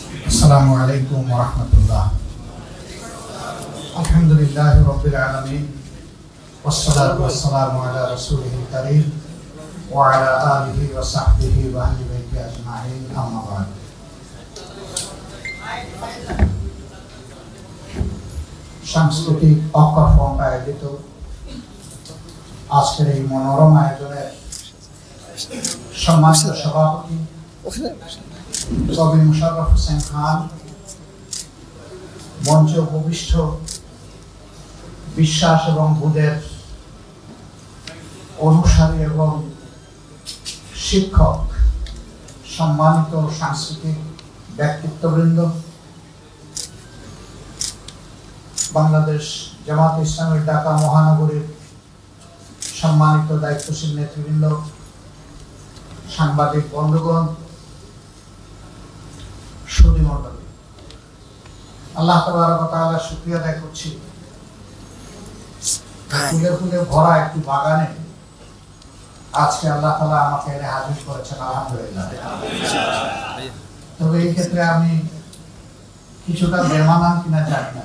আসসালামু আলাইকুম ওয়া রাহমাতুল্লাহ। আলহামদুলিল্লাহি রাব্বিল আলামিন ওয়াসসালাতু ওয়াসসালামু আলা রাসূলিল কারীম ওয়া আলা আলিহি ওয়া সাহবিহি ওয়া আহলি বাইতিহি আজমাইন, আম্মা বা'দ। সাংস্কৃতিক অক্ষর ফ্রন্ট আয়োজিত আজকের এই মনোরম আয়োজনের সম্মানিত সভাপতি কবি মুশাররফ হোসেন খান, মঞ্চে উপবিষ্ট বিশ্বাস এবং বুদের অনুসারী এবং শিক্ষক, সম্মানিত সাংস্কৃতিক ব্যক্তিত্ববৃন্দ, বাংলাদেশ জামাত ইসলামী ঢাকা মহানগরীর সম্মানিত দায়িত্বশীল নেতৃবৃন্দ, সাংবাদিক বন্ধুগণ, সুধী মণ্ডলী, আল্লাহ তাবারক ওয়া তাআলা শুকরিয়া আদায় করছি ফুলে ফুলে ভরা একটি বাগানে আজকে আল্লাহ তাআলা আমাকে এনে হাজির করেছেন, আলহামদুলিল্লাহ। তবে এই ক্ষেত্রে আমি কিছুটা বেমানান কিনা জানি না।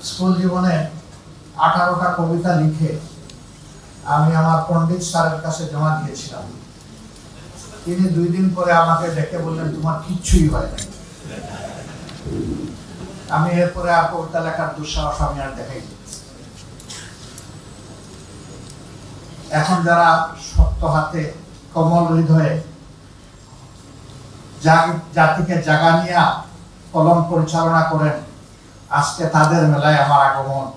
স্কুল জীবনে 18টা কবিতা লিখে আমি আমার পণ্ডিত স্যারের কাছে জমা দিয়েছিলাম। তিনি 2 দিন পরে আমাকে ডেকে বললেন, তোমার কিচ্ছুই হয় না। আমি এরপরে আর কবিতা লেখার দুঃসাহস আমি আর দেখাই। এখন যারা শক্ত হাতে কোমল হৃদয়ে জাতিকে জাগানিয়া কলম পরিচালনা করেন, আজকে তাদের মেলায় আমার আগমন।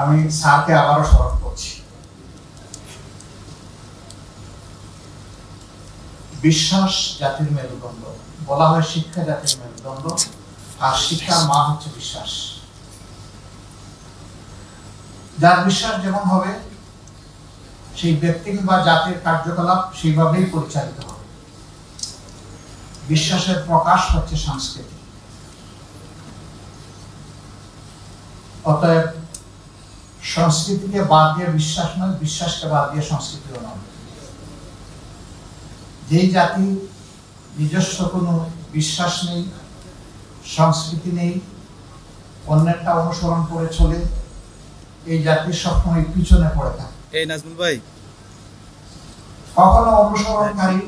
আমি স্যারকে আবারও স্মরণ করছি। বিশ্বাস জাতির মেরুদণ্ড, বলা হয় শিক্ষা জাতির মেরুদণ্ড, আর শিক্ষার মা হচ্ছে বিশ্বাস। যার বিশ্বাস যেমন হবে সেই ব্যক্তি বা জাতির কার্যকলাপ সেইভাবেই পরিচালিত হবে। বিশ্বাসের প্রকাশ হচ্ছে সংস্কৃতি। অতএব সংস্কৃতিকে বাদ দিয়ে বিশ্বাস নয়, বিশ্বাসকে বাদ দিয়ে সংস্কৃতিও নয়। যেই জাতি নিজস্ব কোনো বিশ্বাস নেই, সংস্কৃতি নেই, অন্যেরটা অনুসরণ করে চলে, এই জাতির সবসময় পিছনে পড়ে থাকে। এই নাজমুল ভাই, কখনো অনুসরণকারী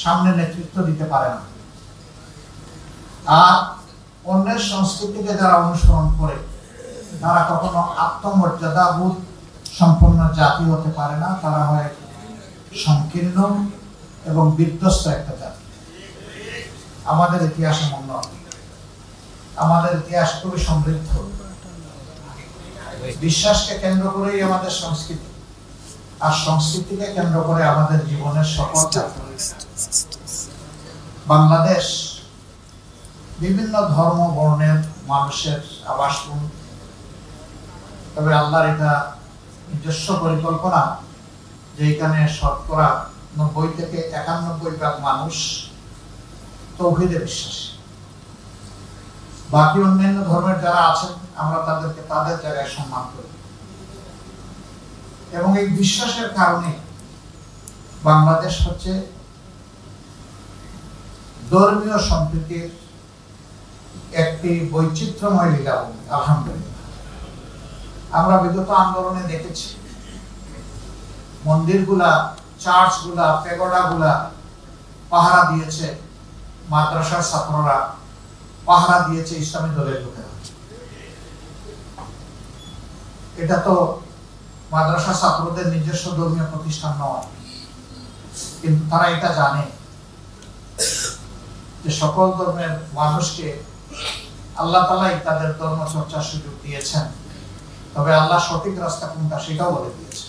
সামনে নেতৃত্ব দিতে পারে না। আর অন্যের সংস্কৃতিকে যারা অনুসরণ করে তারা কখনো আত্মমর্যাদা বোধ সম্পন্ন জাতি হতে পারে না। তারা হয় সংকীর্ণ এবং বিধ্বস্ত একটা জাতি। আমাদের ইতিহাস এমন নয়। আমাদের ইতিহাস খুবই সমৃদ্ধ। বিশ্বাসকে কেন্দ্র করেই আমাদের সংস্কৃতি, আর সংস্কৃতিকে কেন্দ্র করে আমাদের জীবনের সফলতা। বাংলাদেশ বিভিন্ন ধর্ম বর্ণের মানুষের আবাসভূমি। তবে আল্লাহর এটা নিজস্ব পরিকল্পনা যে এখানে শতকরা 90 থেকে 91% মানুষ তাওহীদে বিশ্বাসী। বাকি অন্যান্য ধর্মের যারা আছেন আমরা তাদেরকে তাদের জায়গায় সম্মান করি, এবং এই বিশ্বাসের কারণে বাংলাদেশ হচ্ছে ধর্মীয় সম্প্রীতির একটি বৈচিত্র্যময় লীলাভূমি, আলহামদুলিল্লাহ। আমরা বিগত আন্দোলনে দেখেছি মন্দিরগুলা, চার্চগুলা, পেগোডাগুলা পাহারা দিয়েছে মাদ্রাসার ছাত্ররা, পাহারা দিয়েছে ইসলামী দলের লোকেরা। এটা তো মাদ্রাসা ছাত্রদের নিজস্ব ধর্মীয় প্রতিষ্ঠান নয়, কিন্তু তারা এটা জানে যে সকল ধর্মের মানুষকে আল্লাহ তাআলাই তাদের ধর্ম চর্চার সুযোগ দিয়েছেন। তবে আল্লাহ সঠিক রাস্তা কোনটা সেটাও বলে দিয়েছে।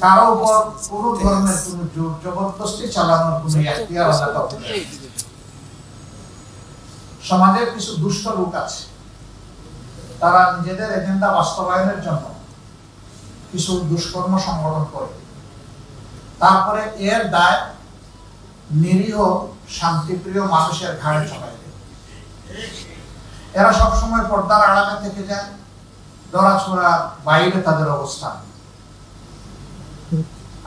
কারো উপর কোন ধর্মের কোন জোর জবরদস্তি চালানোর কোন এখতিয়ার আল্লাহ কাউকে দেন। সমাজের কিছু দুষ্ট লোক আছে, তারা নিজেদের এজেন্ডা বাস্তবায়নের জন্য কিছু দুষ্কর্ম সংগঠন করে, তারপরে এর দায় নিরীহ শান্তিপ্রিয় মানুষের ঘাড়ে চাপায় দেয়। এরা সবসময় পর্দার আড়ালে থেকে যায়, দরাছোড়া বাইরে তাদের অবস্থান।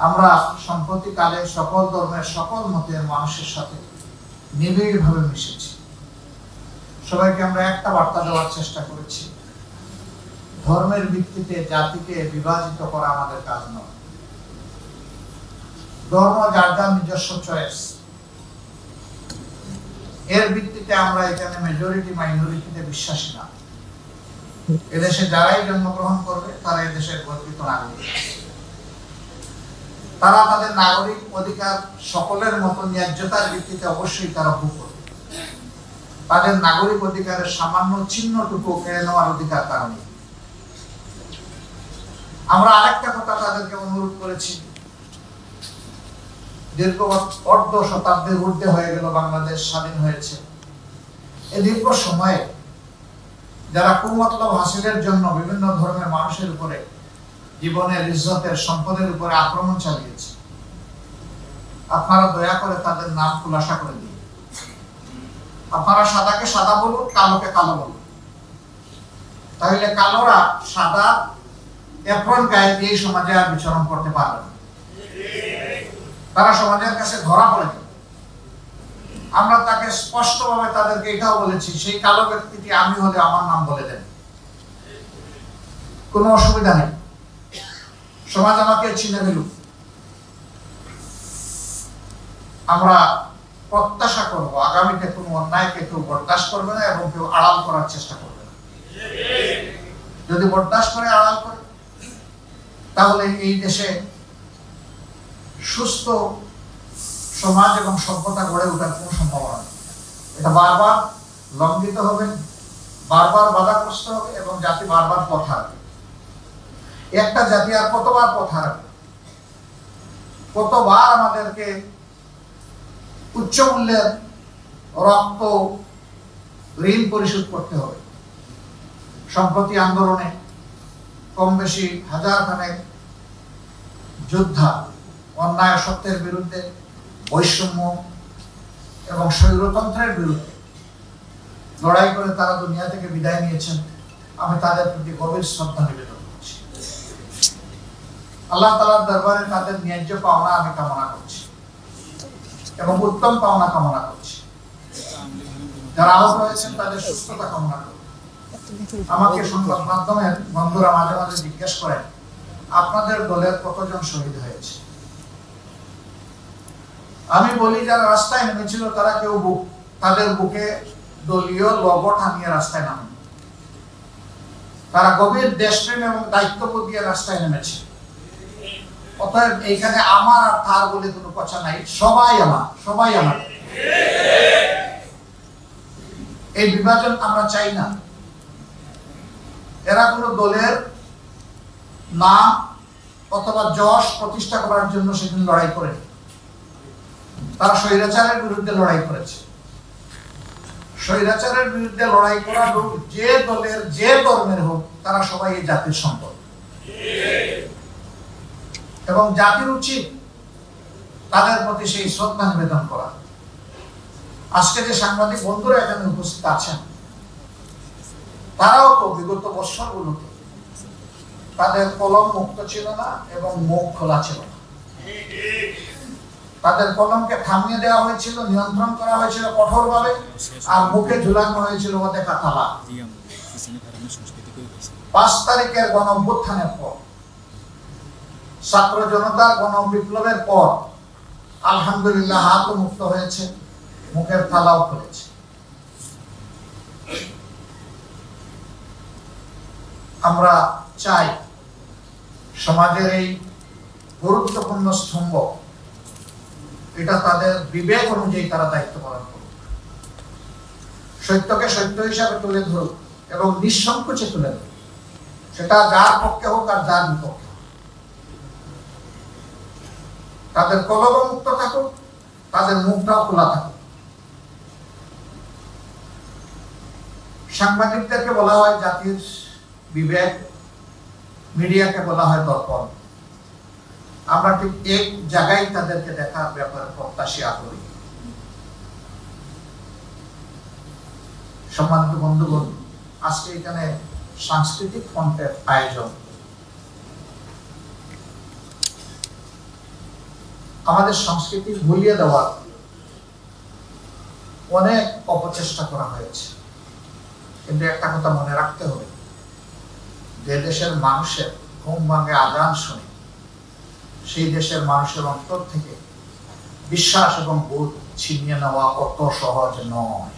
আমরা সম্প্রতিকালে সকল ধর্মের সকল মতের মানুষের সাথে নিবিড়ভাবে মিশেছি। সবাইকে আমরা একটা বার্তা দেওয়ার চেষ্টা করেছি, ধর্মের ভিত্তিতে জাতিকে বিভাজিত করা আমাদের কাজ নয়। ধর্ম যার যার নিজস্ব চয়েস, এর ভিত্তিতে আমরা এখানে মেজরিটি মাইনরিটিতে বিশ্বাসী না। এদেশে যারাই জন্মগ্রহণ করবে তারা এদেশের গর্বিত নাগরিক। তারা তাদের নাগরিক অধিকার সকলের মতো ন্যায্যতার ভিত্তিতে অবশ্যই তারা ভোগ করবে। তাদের নাগরিক অধিকারের সামান্য চিহ্নটুকু কেড়ে নেওয়ার অধিকার তারা নেই। আমরা আরেকটা কথা তাদেরকে অনুরোধ করেছি, দীর্ঘ অর্ধ শতাব্দীর ঊর্ধ্বে হয়ে গেল বাংলাদেশ স্বাধীন হয়েছে। এই দীর্ঘ সময়ে যারা কুমতলব হাসিলের জন্য বিভিন্ন ধর্মের মানুষের উপরে, জীবনের, ইজ্জতের, সম্পদের উপরে আক্রমণ চালিয়েছে, আপনারা দয়া করে তাদের নাম খুলাসা করে দিন। আপনারা সাদাকে সাদা বলুন, কালোকে কালো বলুন। তাহলে কালোরা সাদা এপ্রন গায়ে দিয়ে সমাজে আর বিচরণ করতে পারবে না, তারা সমাজের কাছে ধরা পড়ে যাবে। আমরা তাকে স্পষ্টভাবে তাদেরকে এটাও বলেছি, সেই কালো ব্যক্তিটি আমি হলে আমার নাম বলে দেন, কোনো অসুবিধা নেই, সমাজ আমাকে চিনে নিলুক। আমরা প্রত্যাশা করব আগামীতে কোনো অন্যায়কে কেউ বরদাস্ত করবে না এবং কেউ আড়াল করার চেষ্টা করবে না। যদি বরদাস্ত করে, আড়াল করে, তাহলে এই দেশে সুস্থ সমাজ এবং সভ্যতা গড়ে ওঠার কোনো সম্ভাবনা নেই। এটা বারবার লঙ্ঘিত হবে, বারবার বাধাগ্রস্ত হবে এবং জাতি বারবার পথ হারাবে। একটা জাতি আর কতবার পথ হারাবে? কতবার আমাদেরকে উচ্চ মূল্যের রক্ত ঋণ পরিশোধ করতে হবে? সম্প্রতি আন্দোলনে কম বেশি হাজার খানেক যোদ্ধা অন্যায় সত্যের বিরুদ্ধে, বৈষম্য এবং স্বৈরতন্ত্রের বিরুদ্ধে লড়াই করে তারা দুনিয়া থেকে বিদায় নিয়েছেন। আমি তাদের প্রতি গভীর শ্রদ্ধা নিবেদন করছি। আল্লাহ তাআলার দরবারে তাদের ন্যায্য পাওনা আমি কামনা করছি এবং উত্তম পাওনা কামনা করছি। যারা আহত হয়েছেন তাদের সুস্থতা কামনা করছি। আমাকে সংবাদ মাধ্যমের বন্ধুরা মাঝে মাঝে জিজ্ঞেস করেন, আপনাদের দলের কতজন শহীদ হয়েছে? আমি বলি, যারা রাস্তায় নেমেছিল তারা কেউ তাদের বুকে দলীয় লোগো টানিয়ে রাস্তায় নামেন। তারা গভীর দেশপ্রেম এবং দায়িত্ববোধ দিয়ে রাস্তায় নেমেছে। অতএব এইখানে আমার আর তার বলে কোনো কথা নাই, সবাই আমার, সবাই আমার। এই বিভাজন আমরা চাই না। এরা কোনো দলের নাম অথবা যশ প্রতিষ্ঠা করার জন্য সেদিন লড়াই করে, তারা স্বৈরাচারের বিরুদ্ধে লড়াই করেছে। স্বৈরাচারের বিরুদ্ধে লড়াই করা লোক যে দলের, যে ধর্মের হোক, তারা সবাই এই জাতির সম্পদ এবং জাতির উচিত তাদের প্রতি সেই শ্রদ্ধা নিবেদন করা। আজকে যে সাংবাদিক বন্ধুরা এখানে উপস্থিত আছেন, তারাও তো বিগত বছরগুলোতে তাদের কলম মুক্ত ছিল না এবং মুখ খোলা ছিল না। তাদের কলমকে থামিয়ে দেওয়া হয়েছিল, নিয়ন্ত্রণ করা হয়েছিল কঠোরভাবে, আর মুখে ঝুলানো হয়েছিল দেখা তালা। 5 তারিখের গণ অভ্যুত্থানের পর, ছাত্র জনতার গণ বিপ্লবের পর আলহামদুলিল্লাহ হাতও মুক্ত হয়েছে, মুখের তালাও খুলেছে। আমরা চাই সমাজের এই গুরুত্বপূর্ণ স্তম্ভ, এটা তাদের বিবেক অনুযায়ী তারা দায়িত্ব পালন করুক, সত্যকে সত্য হিসাবে তুলে ধরুক এবং নিঃসংকোচে তুলে ধরুক, সেটা যার পক্ষে হোক আর যার বিপক্ষে হোক। তাদের কলম মুক্ত থাকুক, তাদের মুখটাও খোলা থাকুক। সাংবাদিকদেরকে বলা হয় জাতির বিবেক, মিডিয়াকে বলা হয় দর্পণ। আমরা ঠিক এক জায়গায় তাদেরকে দেখার ব্যাপারে প্রত্যাশী করি। সম্মানিত বন্ধুগণ, আজকে এখানে সাংস্কৃতিক ফ্রন্টের আয়োজন। আমাদের সংস্কৃতি ভুলিয়ে দেওয়ার অনেক অপচেষ্টা করা হয়েছে, কিন্তু একটা কথা মনে রাখতে হবে, যে দেশের মানুষের ঘুম ভাঙে আজান শুনে সেই দেশের মানুষের অন্তর থেকে বিশ্বাস এবং বোধ ছিনিয়ে নেওয়া অত সহজ নয়।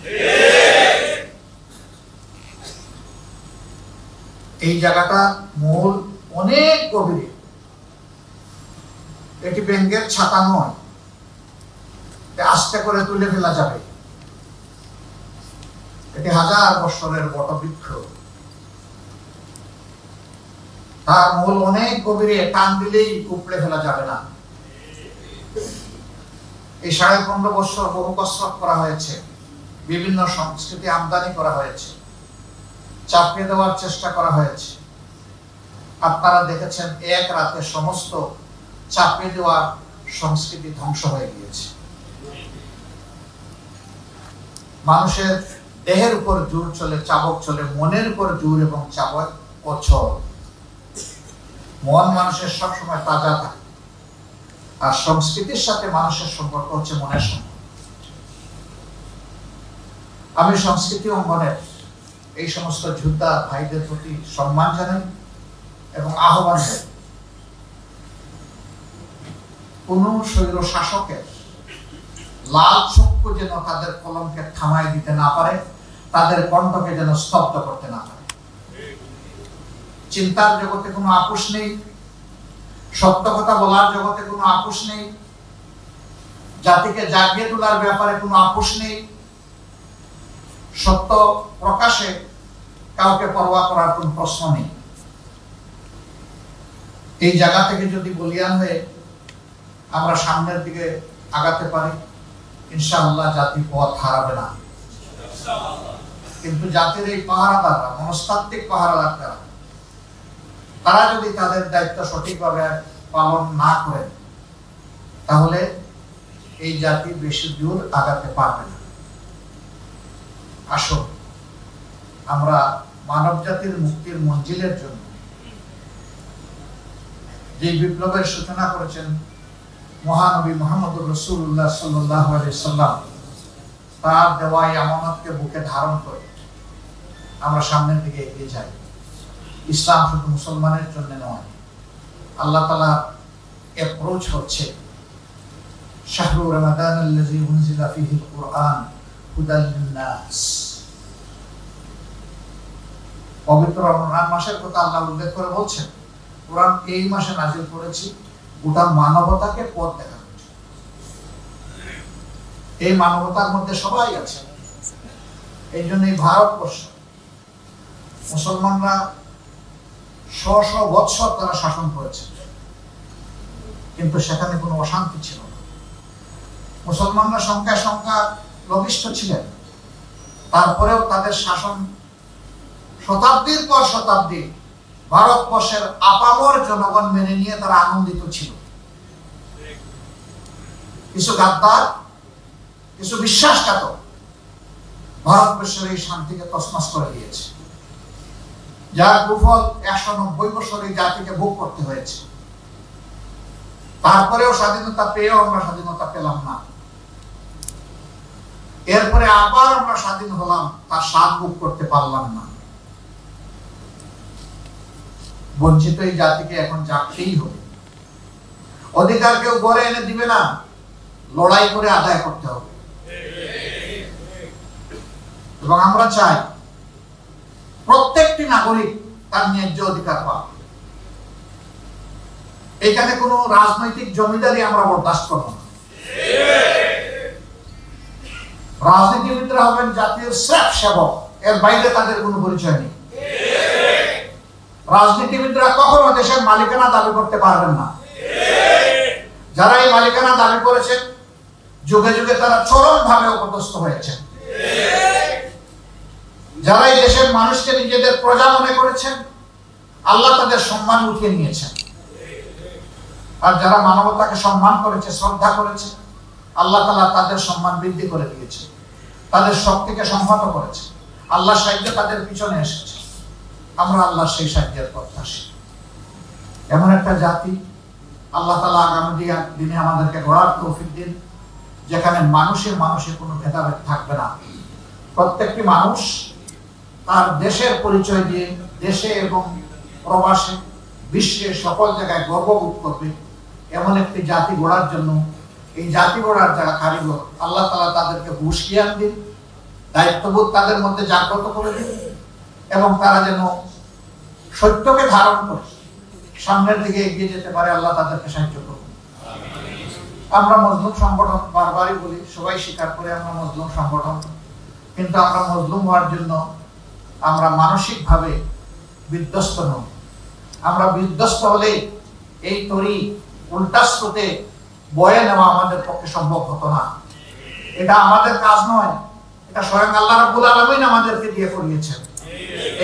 এই জায়গাটা মূল অনেক গভীরে। এটি ব্যাঙের ছাতা নয়, আস্তে করে তুলে ফেলা যাবে। এটি 1000 বছরের বটবৃক্ষ, তার মূল অনেক গভীরে, টান দিলেই উপড়ে ফেলা যাবে না। এই 15.5 বছর বহু কসরত করা হয়েছে, বিভিন্ন সংস্কৃতি আমদানি করা হয়েছে, চাপিয়ে দেওয়ার চেষ্টা করা হয়েছে। আপনারা দেখেছেন এক রাতে সমস্ত চাপিয়ে দেওয়ার সংস্কৃতি ধ্বংস হয়ে গিয়েছে। মানুষের দেহের উপর জোর চলে, চাবক চলে, মনের উপর জোর এবং চাবক অচল। মন মানুষের সবসময় তাজা থাকে, আর সংস্কৃতির সাথে মানুষের সম্পর্ক হচ্ছে মনের সম্পর্ক। আমি সংস্কৃতি অঙ্গনের এই সমস্ত যোদ্ধা ভাইদের প্রতি সম্মান জানাই এবং আহ্বান জানাই, কোন স্বৈর শাসকের লাল চক্ষু যেন তাদের কলমকে থামায় দিতে না পারে, তাদের কণ্ঠকে যেন স্তব্ধ করতে না পারে। চিন্তার জগতে কোনো আপোষ নেই, সত্য কথা বলার জগতে কোনো আপোষ নেই, জাতিকে জাগিয়ে তোলার ব্যাপারে কোনো আপোষ নেই, সত্য প্রকাশে কাউকে পরোয়া করার কোনো প্রশ্ন নেই। এই জায়গা থেকে যদি বলিয়ান হয়ে আমরা সামনের দিকে আগাতে পারি, ইনশাআল্লাহ জাতি পথ হারাবে না। কিন্তু জাতির এই পাহারাদাররা, মনস্তাত্ত্বিক পাহারাদাররা, তারা যদি তাদের দায়িত্ব সঠিকভাবে পালন না করেন, তাহলে এই জাতি বেশি দূর আগাতে পারবে না। আসুন আমরা মানব জাতির মুক্তির মঞ্জিলের জন্য যে বিপ্লবের সূচনা করেছেন মহানবী মুহাম্মদুর রাসূলুল্লাহ সাল্লাল্লাহু আলাইহি সাল্লাম, তার দেওয়া এই আমানতকে বুকে ধারণ করে আমরা সামনের দিকে এগিয়ে যাই। ইসলাম শুধু মুসলমানের জন্য নয়, আল্লাহ তাআলা অ্যাপ্রোচ হচ্ছে শাহরু রমাদানাল্লাযী উনজিলা ফীহিল কুরআন হুদাল লিন-নাস। পবিত্র রমজান মাসের কথা আল্লাহ উল্লেখ করে বলছেন, কোরআন এই মাসে নাযিল করেছি গোটা মানবতাকে পথ দেখানোর জন্য। এই মানবতার মধ্যে সবাই আছে। এই জন্য এই ভারতবর্ষ মুসলমানরা 100 বৎসর তারা শাসন করেছে, কিন্তু সেখানে কোনো অশান্তি ছিল না। মুসলমানরা সংখ্যা লঘিষ্ঠ ছিলেন, তারপরেও তাদের শাসন শতাব্দীর পর শতাব্দী ভারতবর্ষের আপামর জনগণ মেনে নিয়ে তারা আনন্দিত ছিল। কিছু গাদ্দার, কিছু বিশ্বাসঘাতক ভারতবর্ষের এই শান্তিকে তছনছ করে দিয়েছে, যার কুফল 190 বছর এই জাতিকে ভোগ করতে হয়েছে। তারপরেও স্বাধীনতা পেয়েও আমরা স্বাধীনতা পেলাম না। এরপরে আবার আমরা স্বাধীন হলাম, তার স্বাদ ভোগ করতে পারলাম না। বঞ্চিত এই জাতিকে এখন জাগতেই হবে। অধিকার কেউ গড়ে এনে দিবে না, লড়াই করে আদায় করতে হবে। এবং আমরা চাই প্রত্যেকটি নাগরিক তার ন্যায্য অধিকার পাক। এখানে কোনো রাজনৈতিক জমিদারি আমরা বরদাস্ত করব না। রাজনীতিবিদরা হবেন জাতির শ্রেষ্ঠ সেবক, এর বাইরে তাদের কোনো পরিচয় নেই। রাজনীতিবিদরা কখনো দেশের মালিকানা দাবি করতে পারবেন না। যারা এই মালিকানা দাবি করেছেন, যুগে যুগে তারা চরমভাবে অপদস্থ হয়েছেন। যারা এই দেশের মানুষকে নিজেদের প্রজা মনে করেছেন, আল্লাহ তাদের সম্মান উঠিয়ে নিয়েছেন। আর যারা মানবতাকে সম্মান করেছে, শ্রদ্ধা করেছে, আল্লাহ তাআলা তাদের সম্মান বৃদ্ধি করে দিয়েছে, তাদের শক্তিকে সংহত করেছে। আল্লাহ সাহায্য তাদের পিছনে এসেছে। আমরা আল্লাহ সেই সাহায্যের প্রত্যাশী। এমন একটা জাতি আল্লাহ তাআলা আগামী দিনে আমাদেরকে গড়ার তৌফিক দিন। যেখানে মানুষের কোনো ভেদাভেদ থাকবে না। প্রত্যেকটি মানুষ তার দেশের পরিচয় দিয়ে দেশে এবং প্রবাসে বিশ্বের সকল জায়গায় গর্ববোধ করবে এমন একটি জাতি গড়ার জন্য এই জাতি গড়ার যারা কারিগর আল্লাহ তাআলা তাদেরকে হুঁশ জ্ঞান দিন, দায়িত্ববোধ তাদের মধ্যে জাগ্রত করে দিন এবং তারা যেন সত্যকে ধারণ করে সামনের দিকে এগিয়ে যেতে পারে। আল্লাহ তাদেরকে সাহায্য করুন। আমরা মজলুম সংগঠন বারবারই বলি, সবাই স্বীকার করে আমরা মজলুম সংগঠন, কিন্তু আমরা মজলুম হওয়ার জন্য আমরা মানসিকভাবে বিধ্বস্ত নই। আমরা বিধ্বস্ত হলে এই তরি উল্টা স্রোতে বয়ে নেওয়া আমাদের পক্ষে সম্ভব হতো না। এটা আমাদের কাজ নয়, এটা স্বয়ং আল্লাহ রাব্বুল আলামিন আমাদেরকে দিয়ে করিয়েছেন।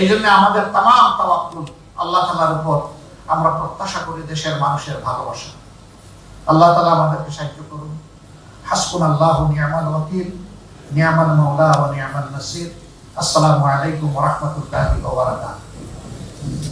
এই জন্য আমাদের তামাম তাওয়াক্কুল আল্লাহ তাআলার উপর। আমরা প্রত্যাশা করি দেশের মানুষের ভালোবাসা। আল্লাহ তাআলা আমাদেরকে সাহায্য করুন। হাসবুনাল্লাহু নি'মাল ওয়াকিল, নি'মাল মাওলা ওয়া নি'মান নাসির। আসসালামু আলাইকুম ওয়া রাহমাতুল্লাহি ওয়া বারাকাতুহু।